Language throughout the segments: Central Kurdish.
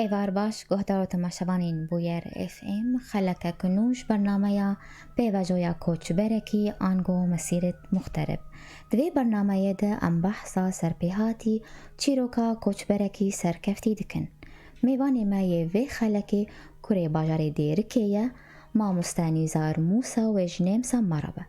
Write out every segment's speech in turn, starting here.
ایوار باش گهدار و تماشاوانین بویر اف ام خلک کنوش برنامه پیوجویا کوچ برکی آنگو مسیرت مخترب دوی برنامه ده ام بحثا سرپیهاتی چیروکا کوچ برکی سرکفتی دکن میوانی مایه وی خلکی کره باجاری دیرکیه ما مستانیزار موسا و جنیمسا مرابه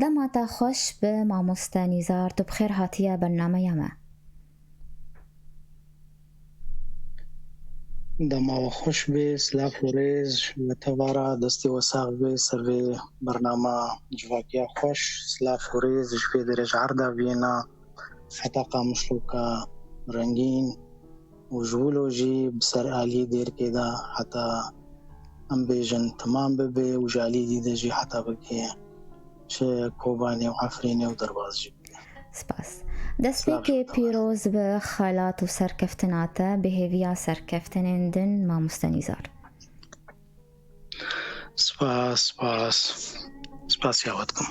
دماتا خوش به ماموستا نیزار تو بخیر هاتیه برنامه یمه دما خوش به سلاف و ریز و توارا دستی و ساق به سروی برنامه جواکیا خوش سلاف و ریز جوی درج عرده وینا فتاقا مشلوکا رنگین و جولوجی بسر آلی دیر که دا حتی ام بیجن تمام ببه و جالی دیده جی حتی بکیه چه کوبانی و عفرینی و درباز جی سپاس دست بکی پیروز به خالات و سرکفتناتا به هیویا سرکفتنندن ماموستا نیزار سپاس یاوتکم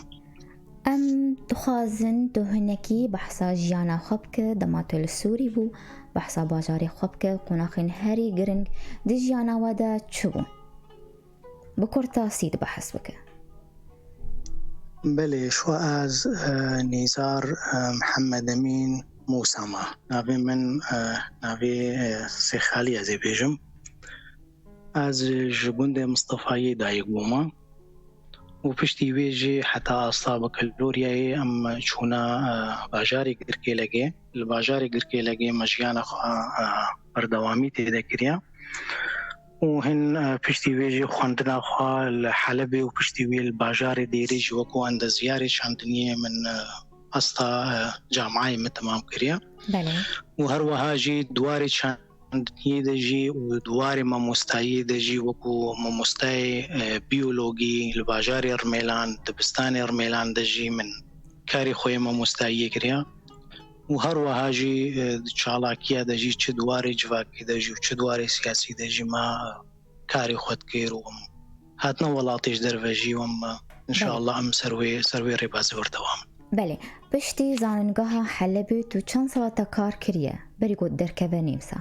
ام دخوازن دهنکی بحثا جیانا خوبک دماتل سوری بو بحثا باجاری خوبک قناخین هری گرنگ دی جیانا ودا چو بو بکرتا سید بحث بکه بله شو از نیزار محمد امین موسما ناوی من ناوی سیخالی ازی بیجم از جبوند مصطفی دایگوما و پشتی ویجی حتی اصاب کلوریای ام چونا باجاری گرکی لگه الباجاری گرکی لگه مجیان خواه بردوامی تیده کریا و هن پشتی ویجی خواندنا خواه الحلبی و پشتی وی الباجار دیریج وکو اندازیاری چاندنیه من استا جامعه متمام کریا بله و هر وهاجی دواری چاندنیه دجی و دواری ماموستایی دجی وکو ماموستای بیولوژی الباجار ارمیلان دبستان ارمیلان دجی من کاری خوی ماموستایی کریا و هر وهاجی چالاکیه دجی چه دواری جواکی دجی و چه دواری سیاسی دجی ما کاری خود کیرو هاتنا ولاتش دروژی و ان شاء الله ام سروی رباز وردوام بله پشتی زاننگاه حلبی تو چند ساعت کار کریه بری گود درکبه نیمسا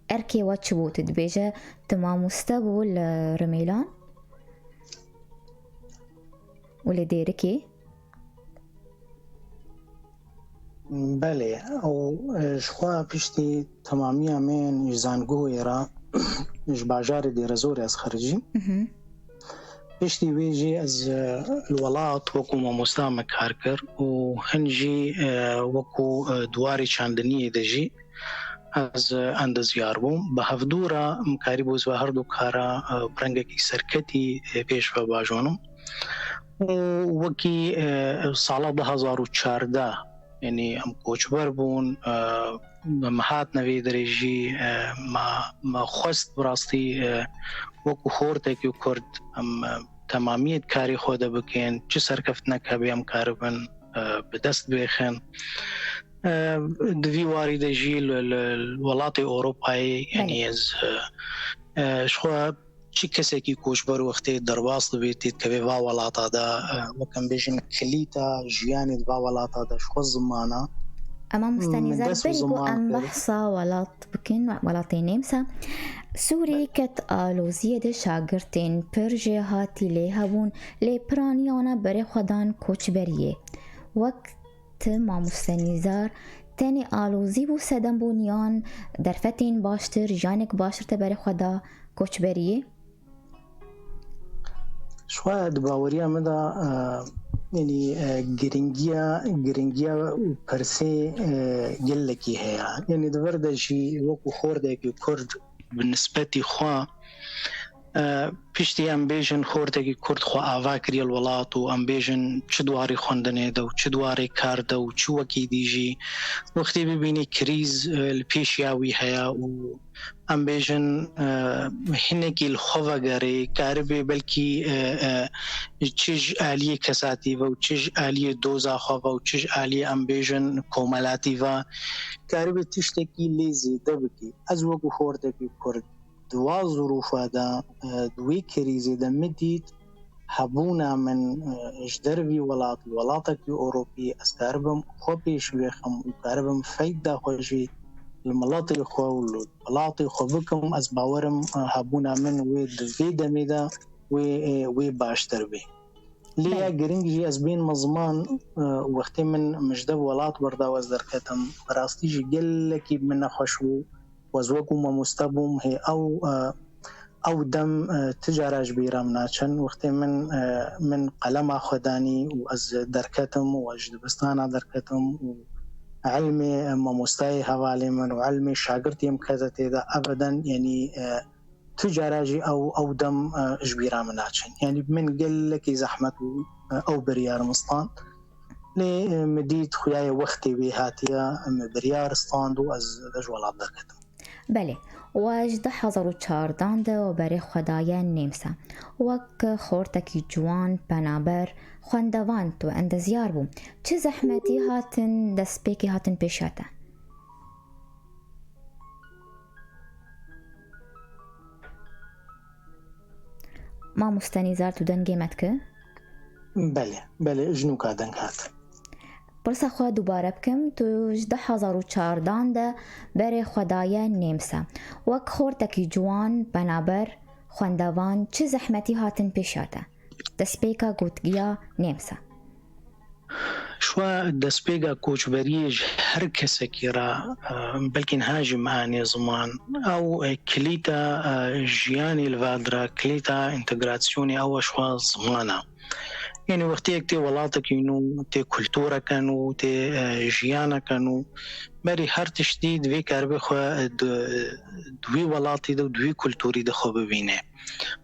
ارکی و چه بود دبیجه تماموسته بو لرمیلان ولی دیرکی بله او شخوا پشتی تمامی من زانگو ایرا باجار دی رزور از خارجی پشتی ویجی از الولات وکو ماموستا کارکر و هنجی وکو دواری چاندنی دجی از اندازیار بوم به هفدورا مکاری بوز و هر دو کارا برنگکی سرکتی پیش و باجونم وکی سال 2014 یعنی ام کوچبر بون مهات نوی درجی ما خواست براستی وکو خورده که کرد ام تمامیت کاری خود بکن چه سرکفت نکبی ام کاربن به دست بخن دوی وارد جیل الولات اروپایی یعنی از شخوا چی کسی که کوچبر وقتی درواست بیتید که و ولاتا دا وکم بیشن کلیتا جیانی و ولاتا دا شخوا زمانه اما مستنیزار بریگو ام بحثا ولات بکن ولاتی نیمسا سوری کت آلوزیه ده شاگرتین پرجه هاتی لیه بون لی پرانیانا بری خودان کوچبریه وقت ما مستنیزار تانی آلوزی بو سدن بونیان درفتین باشتر جانک باشتر بری خدا کوچبریه شاید باوریا مدا یعنی گرینگیا پرسی گلکی هیا یعنی دورده شی وکو خورده که کرد بالنسبه خوا پشتی ام بیجن خورده که کرد خوا آوا کری الولات و ام بیجن چه دواری خوندنه دو چه دواری کار دو چه وکی دیجی وقتی ببینی کریز الپیش یاوی هیا و ام بیجن هنگی الخوا گره کاربه بلکی چیج آلی کساتی و چیج آلی دوزا خوا و چیج آلی ام بیجن کوملاتی و کاربه تشتکی لیزی دبکی از وکو خورده که کرد دوا ظروفا دا دوی کریزی دا مدید هبونا من جدربي ولاتك أوروبي أسكاربم خوبي شويخم وكاربم فايدة خوشي الملاطي خو والملاطي خو بكم أسباورم هبونا من ويدفيدا ميدا وباشتر به ليه جرينجي أزبين مزمان وقتي من مجدب ولات بردا وزدركتم براستيجي جلكي من خشو وزوكو ما مستبوم هي أو دم تجارة جبيرة مناشن وقتي من قلم خداني وأز دركتم وجدبستان دركتم وعلمي ما مستاي حوالي من وعلمي شاگرتي مكزتي ذا أبدا يعني تجارة أو دم جبيرة مناشن يعني من قلك زحمة أو بريار مستان لي مديت خوياي وقتي بهاتيا بريار ستاندو از جوالات دركتم. بله واجد حضروا چاردان ده و برای خدایان نیمسا وک خورتکی جوان پنابر خواندوان تو اندزیار بو چه زحمتی هاتن دسپیکی هاتن پیشاته؟ ما مستنیزار تو دنگی متکه؟ بله جنوکا دنگ هات برسا خواه دوباره بکم تو 2014 ده بره خدایان نیمسا وک خورتکی جوان بنابر خواندوان چه زحمتی هاتن پیشاته دسپیکا گوتگیا نیمسا شوا دسپیکا کوچبریج هر کسی که را بلکن هاجم آنی زمان او کلیتا جیانی الوادرا کلیتا انتگراسیونی او شوا زمانا يعني وقتی تی ولاتك اینو تی کلتورا کنو تی جیانا کنو بری هر تشتی دوی کربی خو دوی ولاتی دو دوی کلتوری دو خو ببینه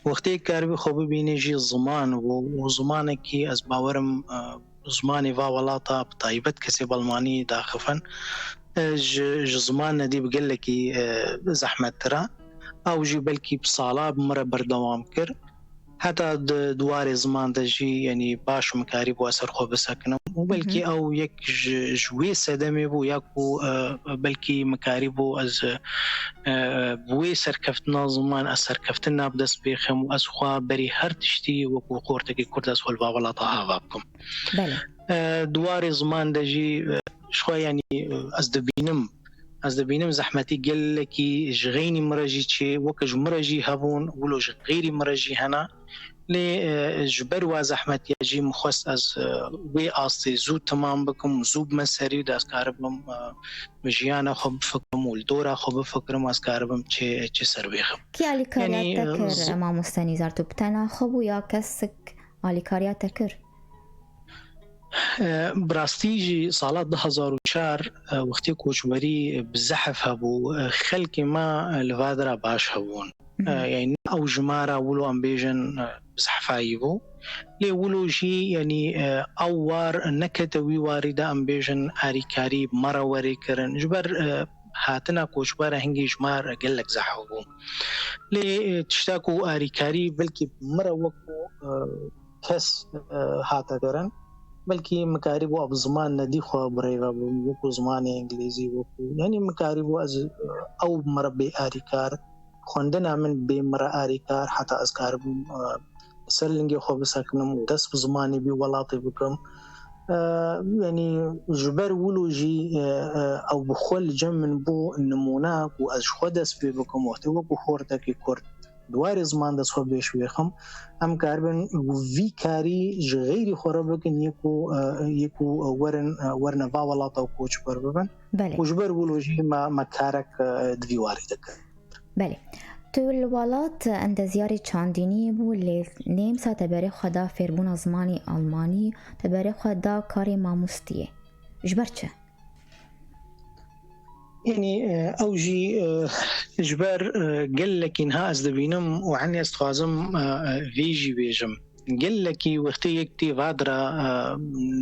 وقتی کربی خو ببینه جی زمان و زمان کی از باورم زمانی و ولاتا بطایبت کسی بالمانی داخفن زمان ندی بقل کی زحمت ترا او جی بلکی بصالا بمره بردوام کر حتى دوار زمان دجي يعني باش مكاري بو أسر خو بسكنم وبلكي أو يك جوي سدمي بو يكو بلكي مكاري بو أز بوي سركفتنا زمان أسركفتنا بدس بيخم وأسخوا بري هر تشتي وكو قورتكي كرد أسخوا الباولا طاعابكم دوار زمان دجي شوي يعني أزدبينم زحمتي قل لكي جغيني مرجي تشي وكج مرجي هبون ولو جغيري مرجي هنا لي جبر وزحمتي يجي مخص از وي آستي زود تمام بكم زود مساري دا اسكاربم مجيانا خب فكرم والدورا خب فكرم اسكاربم چه سر بيخم كي آليكاريات تكر أما مستنيزار تبتنا خبو يا كسك آليكاريات تكر براستيجي صالات 2004 وقتی کوچبری بزحف هبو خلقی ما لفادرا باش هبون يعني او جمارة ولو امبيجن بزحفايبو لي ولو جي يعني اوار نكتوي واردة امبيجن آريكاري مرة وري كرن جبر هاتنا کوچبر هنگي جمار قلق زحفو لي تشتاكو آريكاري بلكي مرة وكو كس هاتا كرن بلکې مکاربو اب زمان ندی خو بريغه وکو زمان انګلیزي وکو یعنی مکاربو از او مربي آریکار خوندنا من به مر آریکار حتی از کاربو سرلنګ خو بسکنم داس زماني بي ولاطي بكم يعني جبر ولوجي او بخول جمن بو نمونه و از خودس بكم وقت وکو خورتکی کورد دوار زمان دست خو بشویخم ام کاربن وی کاری غیر خرابکن یکو ورن واولا تو کوچ پر ببن وجبر ولوجي ما كارك دوی واردك بله تو الولات عند زيارة چانديني بو اللي نيم سا تباري خدا فيربون زماني ألماني تباري خدا كاري ماموستيه جبر چه؟ يعني أوجي إجبار قال لك إنها أزدبينم وعني أستخازم فيجي بيجم قال لك وقتي يكتي فادرة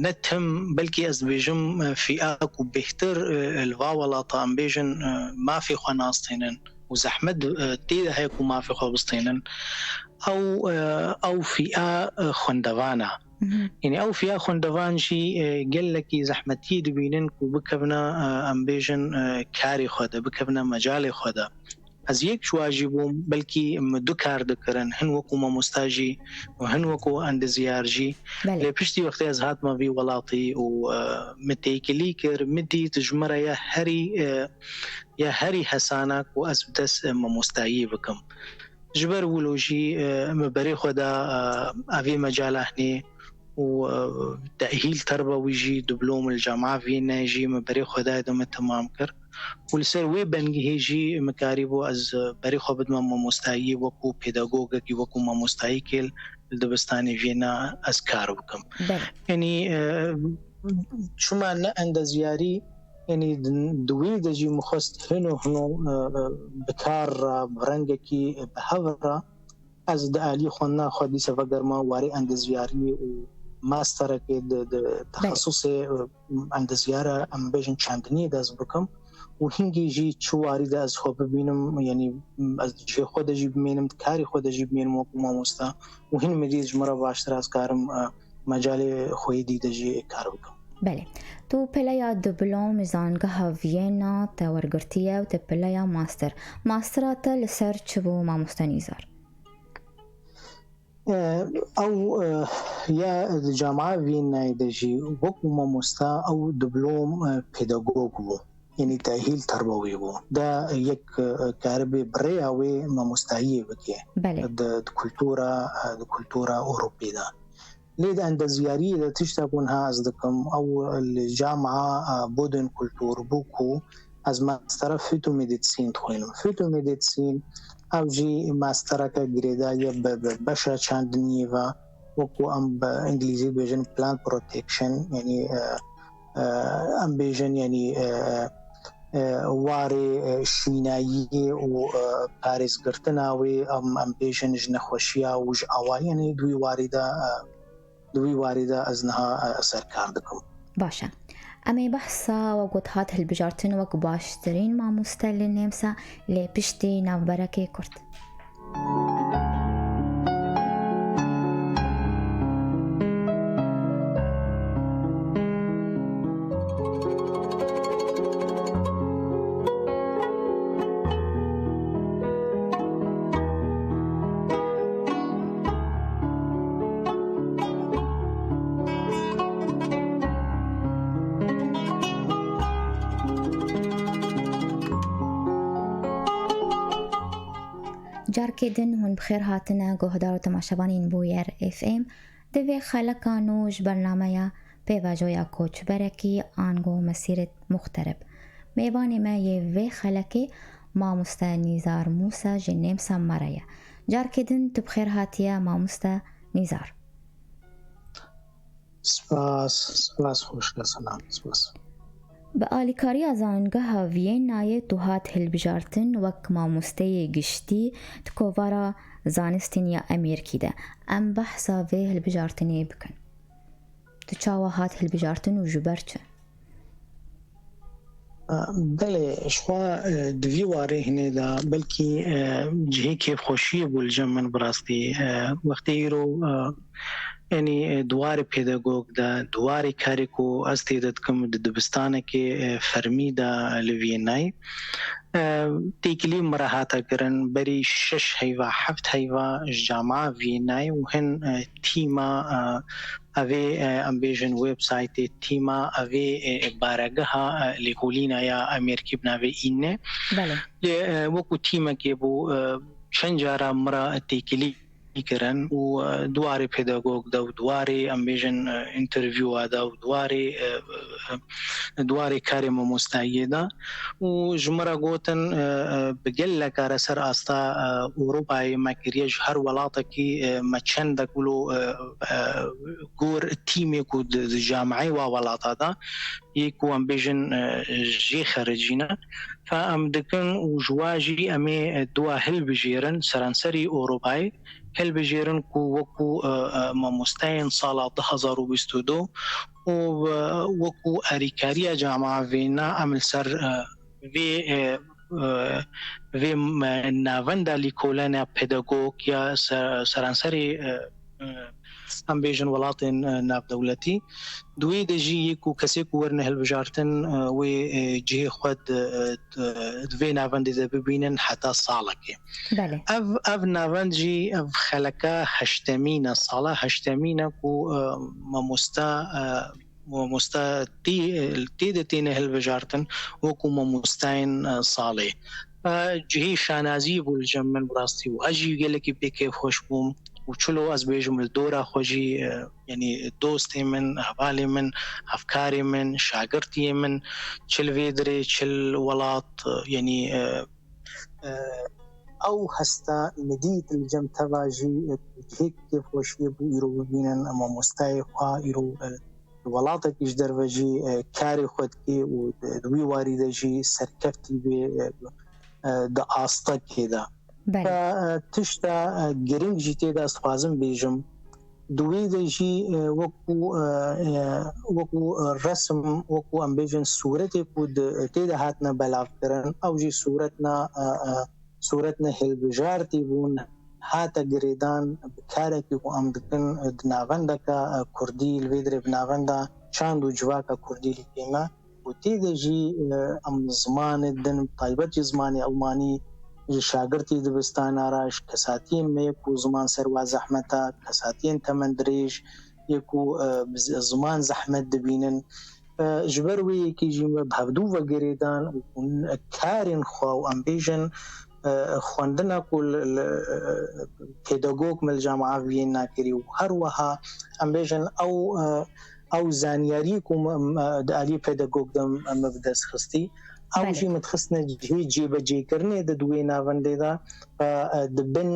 نتهم بلكي أزدبيجم في أكو بيختر الواولا طام بيجن ما في خناصتين وزحمد تيدا هيكو ما في خبصتين أو فئة خندوانا يعني أو فيها خندوان شي قال لك زحمتي دبينن وبكبنا أمبيجن كاري خدا بكبنا مجال خدا از یک شواجی بوم بلکی دو کار دکرن هن وکو مامۆستاژی و هن وکو اندزیارجی لی پشتی وقتی از هات ما بی ولاتی و متیکلی کر مدی تجمره یا هری حسانک و از بدس مامۆستایی بکم جبر ولوجی مبری خدا اوی مجاله و تأهيل تربوي دبلوم الجامعة في ناجي مبري خدا دم تمام كر ولسر وي بنجي هيجي مكاريبو از بري خبد ما مستعي وكو بيداغوغي وكو ما مستعيكل الدبستاني فينا از كار بكم يعني شو معنى عند زياري يعني دوي دجي مخست هنو بكار برنجكي بهورا از دالي خنا خدي سفقر ما واري عند زياري ماستر کې د تخصص عند زیاره ام بيجن چندنی داز بکم و هنگی جی چواری داز خو ببینم یعنی از چه خود جی ببینم کاری خود جی ببینم ما مستا و هن مدیز مره باشتر از کارم مجال خوی دیده جی کار بکم بله تو پلیا دبلوم زانگاه وینا تا ورگرتیه و تا پلیا ماسترات لسر چبو ما مستنیزار او یا جامعه وینا دجی وکو ما مستا او دبلوم پیداگوگ بو یعنی تأهیل تربوی بو دا یک کاربی برای اوی ما مستایی بکی د کلتورا اوروپی دا لید اند زیاری دا تشتاقون ها از دکم او الجامعه بودن کلتور بوکو از ماستر فیتو مدیسین خوینم فیتو مدیسین او جی ماستر کا گریدا یا بشا چاندنی و وکو ام با انگلیزی بیجن پلان پروتیکشن یعنی ام بیجن یعنی واری شینایی و پاریس گرتناوی ام بیجن جنخوشیا و جعوال یعنی دوی وارده از نها سرکار دکم باشه امی بحثا و قد هات هالبجارتن وک باشترین ما مستل نمسا لی پشتی ناو برکی کرد جاركدن هون بخير هاتنا قهدار و تماشبانين بوير اف ام دوی خلقانوش برنامه پیواجویا کوچ برکی آنگو مسیرت مخترب میبانی ما یه خلقی ما مستنیزار موسا جنیم سمرایا جاركدن تو بخير هاتیا ما مستنیزار سپاس خوش سلام سپاس با آلیکاری از آنگاه وینای تو هات هلبجارتن وک ما مستی گشتی تکوارا زانستین یا امیر کیده ام بحثا وی هلبجارتنی بکن تو چاوا هات هلبجارتن و جبر چه؟ بله شخوا دوی واره هنه دا بلکی جهی که خوشی بول جمعن براستی وقتی رو یعنی دوار پیداگوگ دا دوار کاری کو از تیدت کم دبستانه که فرمی دا لوینای تیکلی مراحاتا کرن بری 6 هیوا 7 هیوا جامعه وینای و هن تیما اوی امبیجن ویب سایت تیما اوی بارگاه لیکولینا یا امریکی بناوی اینه وکو تیما که بو شنجارا مرا تیکلی کرن و دواری پیداگوگ دا و دواری امبیجن انترویو دا و دواری کاری مستعی دا و جمرا گوتن بگل لکار سر آستا اوروپای مکریج هر ولاتا کی مچند کلو گور تیمی کو جامعی و ولاتا دا یکو امبیجن جی خارجینا فام دکن و جواجی امی دوا هل بجیرن سرانسری اوروپای هل بجیرن کو وکو ما مستعین سال 2022 و وکو اریکاریا جامعه وینا عمل سر وی ناوندا لیکولنا پیداگوگ یا سرانسری ام بیژن ولاتن ناب دولتی دوی دجی کو کسی کو ورنه هلبجارتن و جهه خود دوی ناوند ده ببینن حتی سالکه بله اف ناوند جی اف خلقا هشتمین سالا هشتمین کو مستا تی دتین هلبجارتن و کو مستاین صالح جهه شانازی بول جمن براستی و اجی گله کی بک خوش بوم وچلو از بیجم الدورة خوجي يعني دوستي من أهبالي من أفكاري من شاگرتي من چل فيدري چل ولات يعني أو هستا مديت الجم تواجي هيك كيف وشي بو يرو بينن أما مستاي خوا يرو الولاتك إيش دروجي كاري خود كي ودوي واردجي سركفتي دا آستا كده تشتا گرنگ جیتی دا سخوازم بیجم دوی دا جی وکو رسم وکو ام بیجن صورتی کود تیدا هاتنا بلاف کرن او جی صورتنا هلبجارتی بون هاتا گریدان بکاره که ام دکن دناونده که کردی الویدر بناونده چاندو جواکا کردی لکیما و تیدا جی ام زمان دن طایبت زمان المانی شاگرتی دبستان آراش کساتین میں یکو زمان سروا زحمتا کساتین تمن دریج یکو زمان زحمت دبینن جبروی کی جیم بهدو و گریدان کارین خو ام بیژن خواندنا کول پداگوگ مل جامعه وینا کری و هر وها ام بیژن او زانیاری کوم د علی پداگوگ دم مبدس خستی او جی متخصص جی بجی کرنے د دوی ناونده دا د بن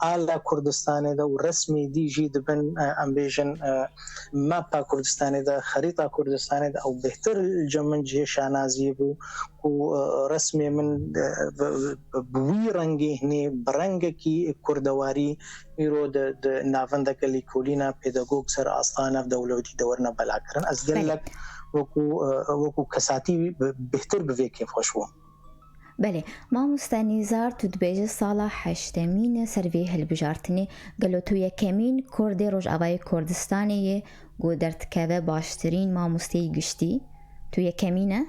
اعلی کردستان دا و رسمی دی جی د بن امبیژن ماپا کردستان دا خریطه کردستان دا او بهتر جمن جی شانازی بو کو رسمی من بوی رنگی هنی برنگ کی کردواری ایرو د ناونده کلی کولینا پداگوگ سر آستانه دولتی دورنا بلا کرن از دلک وکو کساتی بهتر بوی که خوشو بله ما مستنیزار تو دبیج سالا هشتمین سروی هلبجارتنی گلو تو یکمین کرد روش آوای کردستانی گودرت که باشترین ما مستی گشتی تو یکمینه؟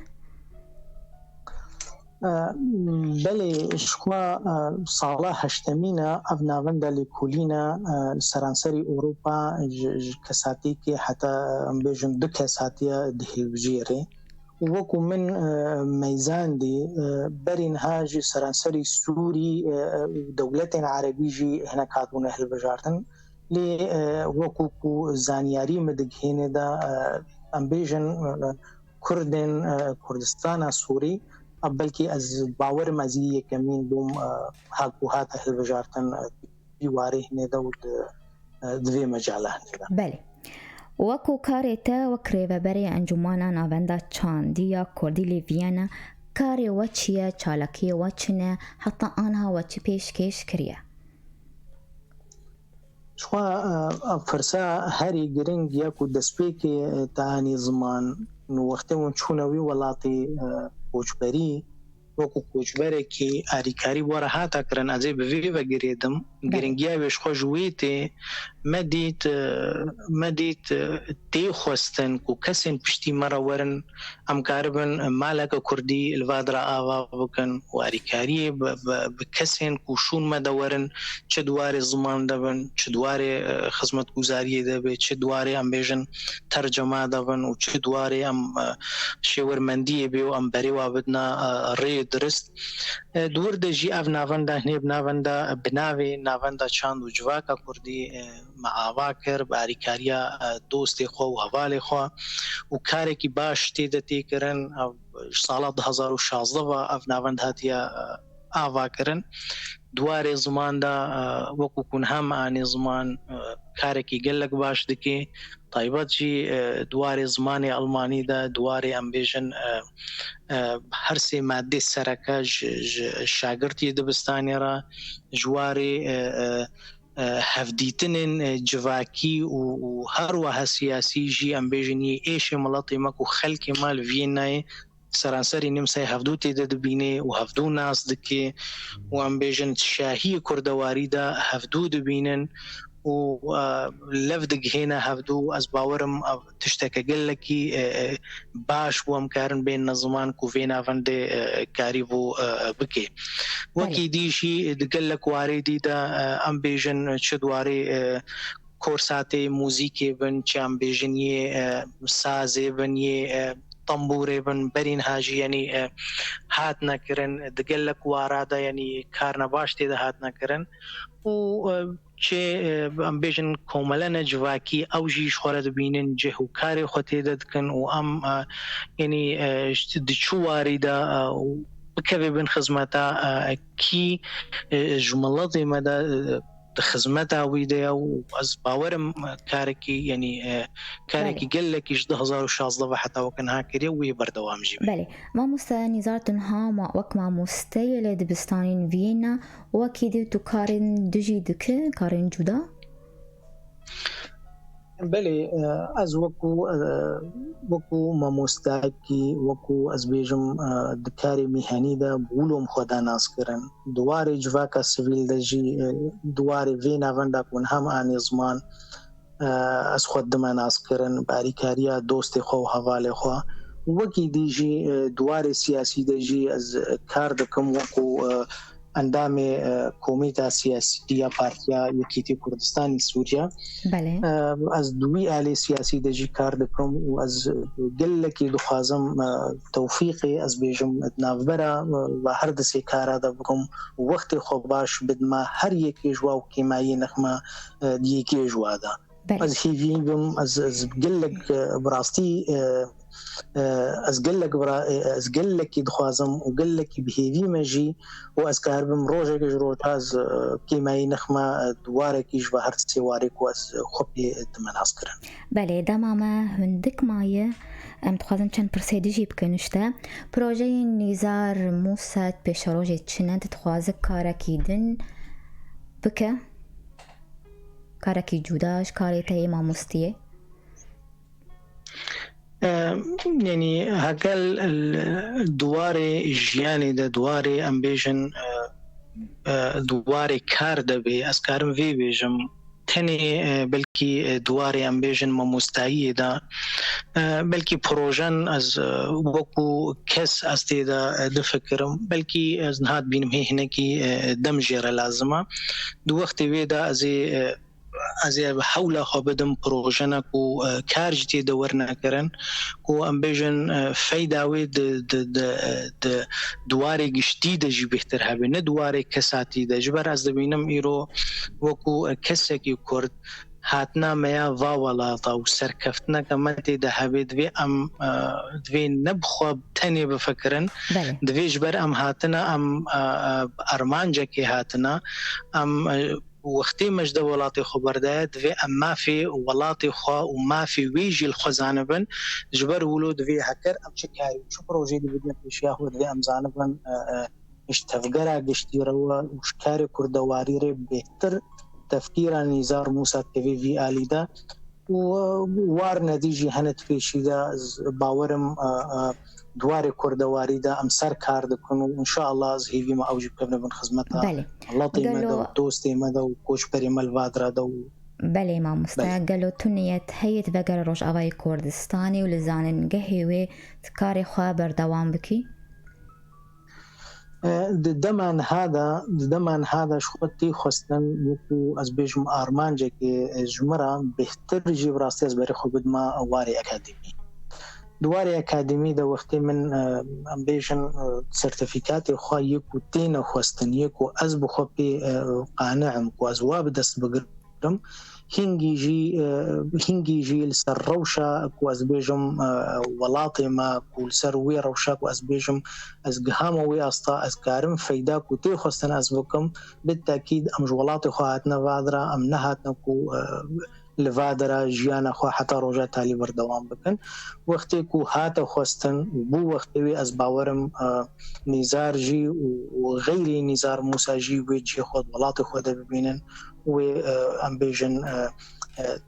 بله شخوا سالا هشتمینه او ناونده لکولینا سرانسری اوروپا کساتی که حتی بیجن دو کساتی دهیل بجیره وکو من میزان دی برین هاجی سرانسری سوری دولت عربی جی هناك هاتون اهل بجارتن لی وکو کو زانیاری مدگهینه دا ام بیجن کردستان سوری بلکې از باور مزیه کمین بوم حقوقات اهل وجارتن بیواره نه دود دوی مجاله نه بله وکو کارتا وکریو بری انجمانا ناوندا چاندیا کردی لیویانا کاری وچیه چالکی وچنه حتی آنها وچی پیشکش کریه شخوا فرسا هری گرنگ یکو دسپیکی تانی زمان نو وقتی من چونوی ولاتی کوچبری وکو کوچبری کی آریکاری بوره هاتا کرن ازی بوی و گریدم گرنگیا ویش خوشویتی مدیت تی خوستن کو کسین پشتی مرا ورن ام کاربن مالک کردی الوادر آوا بکن و آریکاری بکسین کو شون مدورن چه دوار زمان دبن چه دوار خدمت گزاری دبه چه دوار ام بیژن ترجمه دبن و چه دوار ام شورمندی بیو ام بری وابدنا ری درست دور دجی اف ناونده هنیب ناونده بناوی ناونده چاند و جواکا کردی معاوا کر باریکاریا دوستی خو و حوالی خو و کاری کی باش تیدتی کرن سال 2016 و اف ناوند هاتیا آوا کرن دوار زمان دا وکو کن هم آنی زمان کاری کی گلک باش دکی طایبت جی دوار زمان المانی دا دوار امبیژن هر سی ماده سرکه شاگرتی دبستانی را جواری هفدیتنن جواکی و هر وها سیاسی جی امبیژنی ایش ملطی مکو خلق مال وینای سرانسری نمسای هفدو تیده دبینه و هفدو ناس دکی و امبیژن شاهی کردواری دا هفدو دبینن و لفدق هنا هفدو از باورم تشتكى قلكي باش وامكارن بين نظمان كوفينا فند كاريبو بكي وكي ديشي دقلك واردي دا ام بيجن شدواري كورساتي موزيكي بن چام بيجن يه سازي بن يه طنبوري بن برين هاجي يعني هاتنا كرن دقلك وارادا يعني كارنا باشتي دا هاتنا كرن و چه ام بیژن کوملانه جواکی او جی شورد بینن جهو کاری خطی ددکن و ام یعنی دچواری دا بکوی بن خدمتا کی جملاتی مدا خدمتا ویده و از باورم کارکی یعنی کارکی گلکی 2016 حتی وکن ها کری وی بردوام جی. بله ما مستا نزارتن ها ما وک ما مستیل دبستانین وینا وکی تو کارن دجی دکه کارن جدا. بله از وکو ما مستعکی وکو از بیجم دکاری میهنی دا بولم خدا ناس کرن دواری جواکا سویل دجی دواری وینا وندا کن هم آنی زمان از خود دم ناس کرن باریکاریا دوست خو حواله خو وکی دیجی دواری سیاسی دجی از کار دکم وکو اندام کمیته سیاسی پارتیا یکیتی کردستانی سوریا بله از دوی عالی سیاسی دجی کار دکم و از گلکی دخوازم توفیقی از بیجم نافبرا و هر دسی کارا دا بکم وقت خوباش بدما هر یکی جوا و کیمایی نخما دیکی جوا دا از هیوی بم از گلک براستی از گلکی دخوازم و گلکی بهیوی مجی و از کاربم روزه که جروت از کیمایی نخما دواره کیش و هر سواری کو از خوبی تمناس کرن. بله دمامه هندک مایه متخوازم چند پرسیدی بکنشته پروژه نیزار موساد پیشروجه چند تخوازه کارکی دن بکه کارکی جوداش کاری تایی ما مستیه يعني هكال دواري جياني ده دواري امبيجن دواري كار ده بي اسكارم في بيجم تاني بلكي دواري امبيجن مستعي ده بلكي بروجن از وكو كس استي ده دفكرم بلكي از نهاد بينم هي هناكي دمجير لازمه دو وقت ويدا از حول خبدم پروژه کو کارجتی دورنا کرن کو امبیژن فایداوی د دواره گشتی د جی بهتر هبه نه دواره کساتی د جبر از دبینم ایرو وکو کسکی کرد هاتنا میا واولاتا و سرکفتنا کمتی ده هبه دوی ام دوی نبخو تنی بفکرن دوی جبر ام هاتنا ام ارمانجا کی هاتنا ام وقتی مجد ولاتی خبر داد و اما فی ولاتی خوا و ما فی ویجی الخزانبن جبر ولود وی هکر ام چکاری شو پروژه دی بدنا پیشیا هو دی ام زانبن اشتفقرا گشتی رو وشکاری کردواری ری بهتر تفکیر نیزار موسی توی وی آلی دا و وار ندیجی هنت پیشیدا باورم دواري كردواري دا امسر كار دكون وان شاء الله از هيفي ما اوجب كبنا بن خدمتها الله طيمه دوستي مدا وكوش بريمال وادرا دو بله ما مستقلو تنيت هيت بقر روش اوای كردستاني ولزانن قهيوي تكاري خابر دوام بكي دمان هذا شخوتي خستن وكو از بيجم ارمانجا كي جمرا بهتر جيب راستي از بري خبد ما واري اكاديمي دواري اكاديمي دا وقتي من امبيشن سيرتيفيكات خو يكو تين خوستن يكو از بخوبي قانعم كو ازواب دست بقرم هنگي جي السروشا كو از بيجم ولاطي ما كو سروي روشا كو از بيجم از قهاموي اسطا از كارم فايدا كو تي خوستن از بكم بالتاكيد ام ولاطي خو هاتنا فادرا ام نهاتنا كو لفادرا جيانا خو حتى روجا تالي بردوام بكن وقتي كو هاتا خوستن بو وقتي از باورم نزار جي وغيري نزار موسى جي ويجي خود ولاطي خود ببينن و امبيجن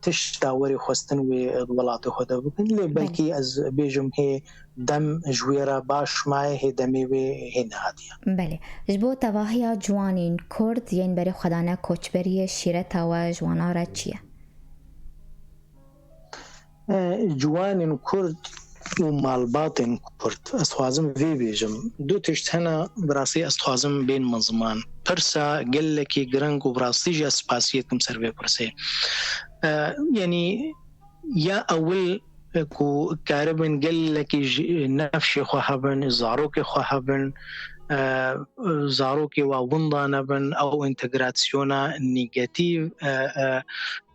تشتا وری خواستن و ولات خود بکن لی بلکی از بیجم هی دم جویرا باش مای هی دمی و هی نهادیه. بله جبو تواهی جوانین کرد ین بری خدانه کوچبری شیرت و جوانارا چیه؟ جوانین کرد و مالباتن کرد استخوازم وی بیجم دو تشت هنا براسی استخوازم بین منظمان پرسا گلکی گرنگ و براسی جا سپاسیتم سر بی پرسی يعني يا أول كو كاربن قال لك نفشي خواهبن زاروكي خواهبن زاروكي ووندانبن أو انتجراتسيونا نيجاتيف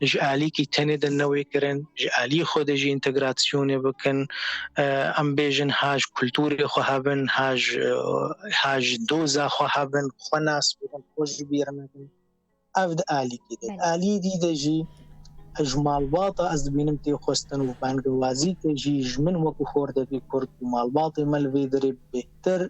جعلي كي تند النوي كرن جعلي خودجي انتجراتسيوني بكن أم بيجن هاج كولتوري خواهبن هاج دوزا خواهبن خناس بكن خوش بيرنبن أفد آلي كده آلي دي دجي اجمال واطا از بینم تی خوستن و بانگوازی تجی جمن وکو خورده کی کرد و مالباطی ملوی دری بهتر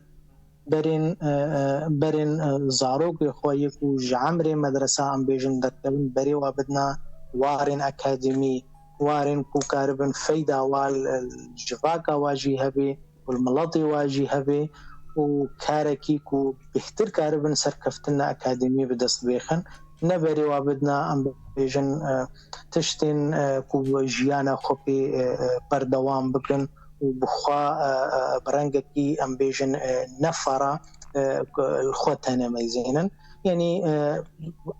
برین زاروک خواهی کو جعمر مدرسه ام بیجن درکبن بری و بدنا وارن اکادمی وارن کو کاربن فیدا وال الجفاکا واجی هبی والملاطی واجی هبی و کارکی کو بهتر کاربن سرکفتن اکادمی بدست بیخن نبری و بدنا ام بیجن تشتین کو جیانا خوبی بردوام بکن و بخوا برنگکی ام بیجن نفرا خوتنا مزینن یعنی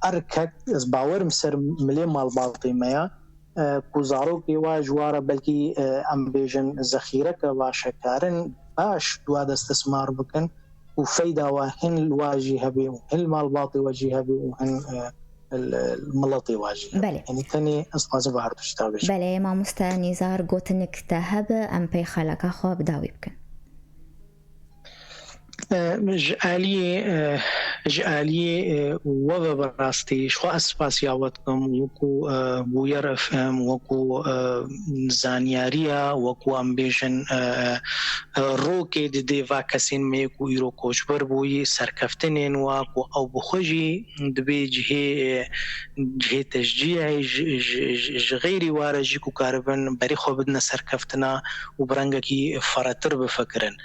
ارکت از باور مسر ملی مال باطی میا کو زاروکی و جواره بلکی ام بیجن ذخیره که شکارن باش دواد استثمار بکن وفايدة وهن الواجهة به وهن المال باطي واجهة به وهن الملطي واجهة بله. يعني تاني أصلاً بحر تشتابش بله ما مستنیزار گوتنک تهب ام پی خلقه خواب داوی بکن جعالي وضع براستي شو أسفاس ياوتكم وكو بوير افهم وكو زانياريا وكو أمبيجن روكي دي فاكسين ميكو يرو كوشبر بوي سركفتنين وكو أو بخجي دبي جهي تشجيعي غيري وارجيكو كاربن بري خو بدنا سركفتنا وبرنگكي فراتر بفكرن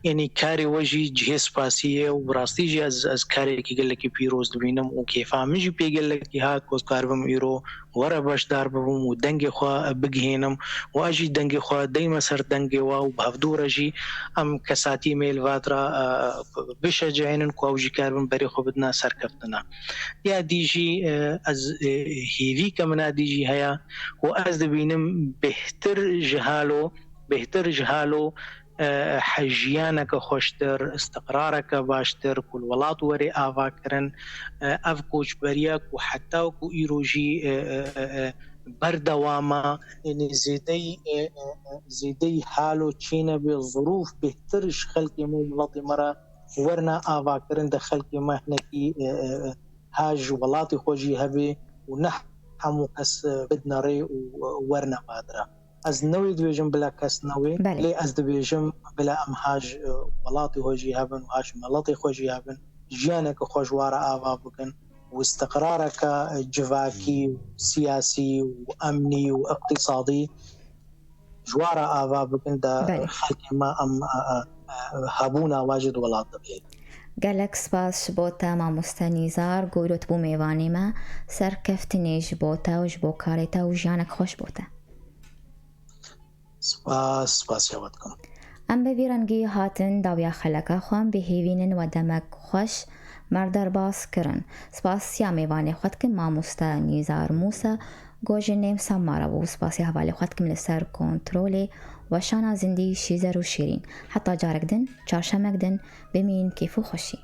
يعني كاري وجي جهي سپاسیه و براستی جی از کاری که گله کی پیروز دبینم و کیف همیشه پیگله کی هات کوز کاربم ایرو ورا باش دار ببم و دنگ خو بگهینم و اجی دنگ خو دیم سر دنگ و بهفدور جی ام کساتی میل واترا بشجعین کو اوجی کاربم بری خو بدنا سرکفتنا یا دیجی از هیوی کمنا دیجی هيا و از دبینم بهتر جهالو حجيانك خوشتر استقرارك باشتر كل ولات وري آفاكرن أفكوش برياك وحتى وكو إيروجي بردواما يعني زيدي حالو تشينا بالظروف بهترش خلقي مو ملطي مرة ورنا آفاكرن ده خلقي مهنكي هاج ولاتي خوجي هبي ونحمو كس بدنا ري ورنا بادرة از نوی دویجم بلا کس نوی لی از دویجم بلا امهاج ولاتی خوشی هبن و هاج ملاتی خوشی هبن جیانک خوشوار آوا بکن و استقرارک جواکی و سیاسی و امنی و اقتصادی جوار آوا بکن دا خلق ما ام هبونا واجد ولات بید گلک سپاس بوتا ما مستنیزار گویروت بو میوانی ما سرکفتنیش بوتا و جبو کاریتا و جیانک خوش بوتا سپاس یاوتکم ام به ویرانگی هاتن داویا خلقه خوام به هیوینن و دمک خوش مردر باز کرن سپاس یا میوانی خود که ما مستنیزار موسا گوژ نیم سمارا و سپاس حوالی خود که لسر کنترولی و شانا زندی شیزر و شیرین حتی جارک دن چارشمک دن بمین کیفو خوشی